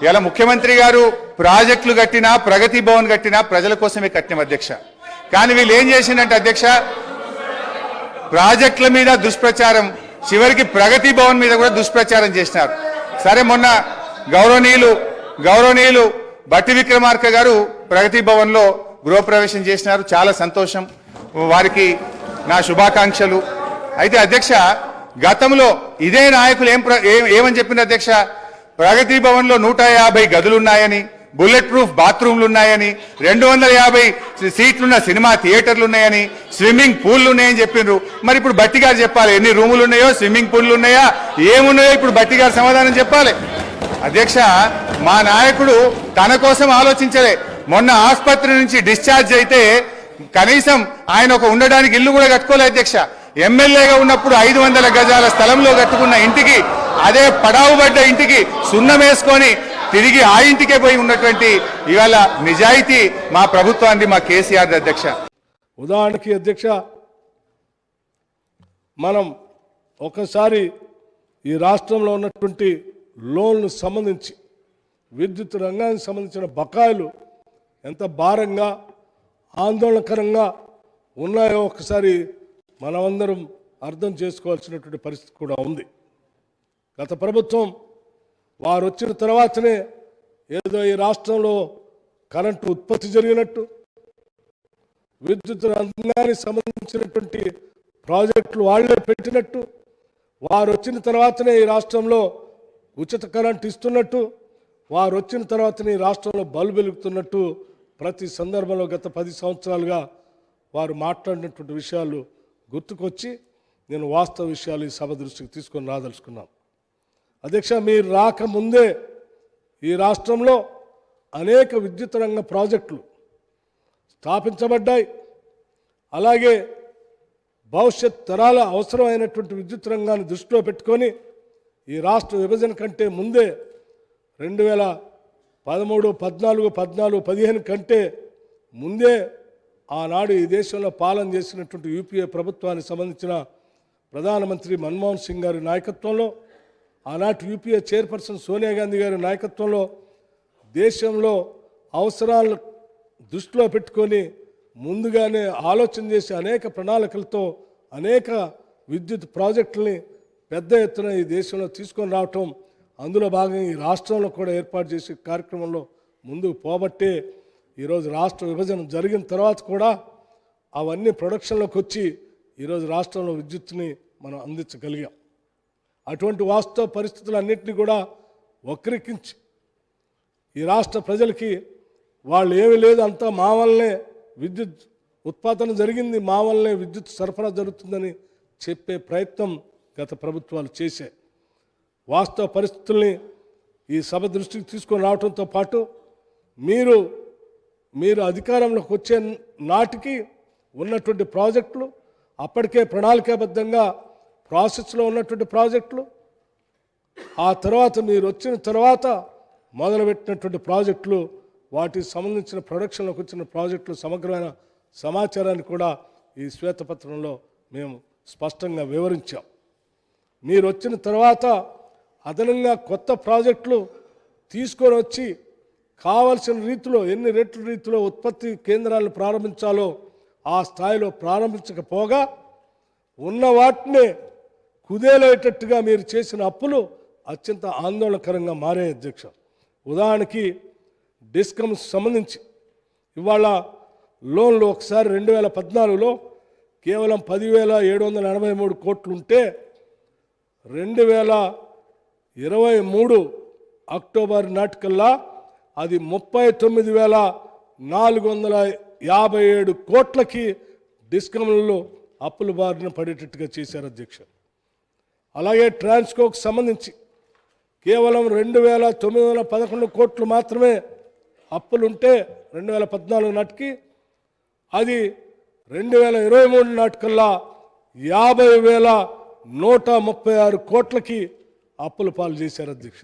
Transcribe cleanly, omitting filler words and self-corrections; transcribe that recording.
ఇలా ముఖ్యమంత్రి గారు ప్రాజెక్టులు కట్టినా ప్రగతి భవన్ కట్టినా ప్రజల కోసమే కట్టిన అధ్యక్ష. కానీ వీళ్ళు ఏం చేసిందంటే అధ్యక్ష, ప్రాజెక్టుల మీద దుష్ప్రచారం, చివరికి ప్రగతి భవన్ మీద కూడా దుష్ప్రచారం చేసినారు. సరే, మొన్న గౌరవనీయులు బట్టి విక్రమార్క గారు ప్రగతి భవన్ లో గృహప్రవేశం చేసినారు. చాలా సంతోషం, వారికి నా శుభాకాంక్షలు. అయితే అధ్యక్ష, గతంలో ఇదే నాయకులు ఏమని చెప్పింది అధ్యక్ష, ప్రగతి భవన్ లో 150 గదులున్నాయని, బుల్లెట్ ప్రూఫ్ బాత్రూమ్లు ఉన్నాయని, 250 సీట్లున్న సినిమా థియేటర్లు ఉన్నాయని, స్విమ్మింగ్ పూల్లు ఉన్నాయని చెప్పిండ్రు. మరి ఇప్పుడు బట్టి గారు చెప్పాలి ఎన్ని రూములు ఉన్నాయో, స్విమ్మింగ్ పూల్లు ఉన్నాయా, ఏమున్నాయో ఇప్పుడు బట్టి గారు సమాధానం చెప్పాలి. అధ్యక్ష, మా నాయకుడు తన కోసం ఆలోచించలే. మొన్న ఆసుపత్రి నుంచి డిశ్చార్జ్ అయితే కనీసం ఆయన ఒక ఉండడానికి ఇల్లు కూడా కట్టుకోలే అధ్యక్ష. ఎమ్మెల్యేగా ఉన్నప్పుడు 500 గజాల స్థలంలో కట్టుకున్న ఇంటికి, అదే పడావుబడ్డ ఇంటికి సున్నం వేసుకొని తిరిగి ఆ ఇంటికే పోయి ఉన్నటువంటి ఇవాళ నిజాయితీ మా ప్రభుత్వాన్ని, మా కేసీఆర్ అధ్యక్ష. ఉదాహరణకి అధ్యక్ష, మనం ఒకసారి ఈ రాష్ట్రంలో ఉన్నటువంటి లోన్లు సంబంధించి విద్యుత్ రంగానికి సంబంధించిన బకాయిలు ఎంత భారంగా ఆందోళనకరంగా ఉన్నాయో ఒకసారి మనమందరం అర్థం చేసుకోవాల్సినటువంటి పరిస్థితి కూడా ఉంది. గత ప్రభుత్వం వారు వచ్చిన తర్వాతనే ఏదో ఈ రాష్ట్రంలో కరెంటు ఉత్పత్తి జరిగినట్టు, విద్యుత్ రంగానికి సంబంధించినటువంటి ప్రాజెక్టులు వాళ్లే పెట్టినట్టు, వారు వచ్చిన తర్వాతనే ఈ రాష్ట్రంలో ఉచిత కరెంటు ఇస్తున్నట్టు, వారు వచ్చిన తర్వాతనే ఈ రాష్ట్రంలో బల్బు వెలుగుతున్నట్టు ప్రతి సందర్భంలో గత 10 సంవత్సరాలుగా వారు మాట్లాడినటువంటి విషయాలు గుర్తుకొచ్చి నేను వాస్తవ విషయాలు ఈ సభ దృష్టికి తీసుకొని రాదలుచుకున్నాను. అధ్యక్ష, మీరు రాకముందే ఈ రాష్ట్రంలో అనేక విద్యుత్ రంగ ప్రాజెక్టులు స్థాపించబడ్డాయి. అలాగే భవిష్యత్ తరాల అవసరమైనటువంటి విద్యుత్ రంగాన్ని దృష్టిలో పెట్టుకొని ఈ రాష్ట్ర విభజన కంటే ముందే 2013, 14, 15 కంటే ముందే ఆనాడు ఈ దేశంలో పాలన చేసినటువంటి యూపీఏ ప్రభుత్వానికి సంబంధించిన ప్రధానమంత్రి మన్మోహన్ సింగ్ గారి నాయకత్వంలో, ఆనాటి యూపీఏ చైర్పర్సన్ సోనియా గాంధీ గారి నాయకత్వంలో దేశంలో అవసరాలను దృష్టిలో పెట్టుకొని ముందుగానే ఆలోచన చేసి అనేక ప్రణాళికలతో అనేక విద్యుత్ ప్రాజెక్టుల్ని పెద్ద ఎత్తున ఈ దేశంలో తీసుకొని రావటం, అందులో భాగంగా ఈ రాష్ట్రంలో కూడా ఏర్పాటు చేసే కార్యక్రమంలో ముందుకు పోబట్టే ఈరోజు రాష్ట్ర విభజన జరిగిన తర్వాత కూడా అవన్నీ ప్రొడక్షన్లోకి వచ్చి ఈరోజు రాష్ట్రంలో విద్యుత్తుని మనం అందించగలిగాం. అటువంటి వాస్తవ పరిస్థితులన్నింటినీ కూడా వక్రీకరించి ఈ రాష్ట్ర ప్రజలకి వాళ్ళు ఏమీ లేదు, అంతా మా వల్లనే విద్యుత్ ఉత్పాదన జరిగింది, మా వల్లనే విద్యుత్ సరఫరా జరుగుతుందని చెప్పే ప్రయత్నం గత ప్రభుత్వాలు చేశాయి. వాస్తవ పరిస్థితుల్ని ఈ సభ దృష్టికి తీసుకొని రావడంతో పాటు మీరు అధికారంలోకి వచ్చే నాటికి ఉన్నటువంటి ప్రాజెక్టులు, అప్పటికే ప్రణాళికాబద్ధంగా ప్రాసెస్లో ఉన్నటువంటి ప్రాజెక్టులు, ఆ తర్వాత మీరు వచ్చిన తర్వాత మొదలుపెట్టినటువంటి ప్రాజెక్టులు, వాటికి సంబంధించిన ప్రొడక్షన్లోకి వచ్చిన ప్రాజెక్టులు సమగ్రమైన సమాచారాన్ని కూడా ఈ శ్వేతపత్రంలో మేము స్పష్టంగా వివరించాం. మీరు వచ్చిన తర్వాత అదనంగా కొత్త ప్రాజెక్టులు తీసుకొని వచ్చి కావలసిన రీతిలో ఎన్ని రెట్ల రీతిలో ఉత్పత్తి కేంద్రాలను ప్రారంభించాలో ఆ స్థాయిలో ప్రారంభించకపోగా ఉన్న వాటినే కుదేలేటట్టుగా మీరు చేసిన అప్పులు అత్యంత ఆందోళనకరంగా మారే అధ్యక్ష. ఉదాహరణకి డిస్కమ్స్ సంబంధించి ఇవాళ లోన్లు ఒకసారి 2014లో కేవలం 10,783 కోట్లు ఉంటే 2023 అక్టోబర్ నాటికల్లా అది 39,457 కోట్లకి డిస్కమ్లలో అప్పుల బారిన పడేటట్టుగా చేశారు అధ్యక్ష. అలాగే ట్రాన్స్కోకు సంబంధించి కేవలం 2,911 కోట్లు మాత్రమే అప్పులుంటే 2014 నాటికి అది 2023 నాటికల్లా 50,136 కోట్లకి అప్పుల పాలు చేశారు అధ్యక్ష.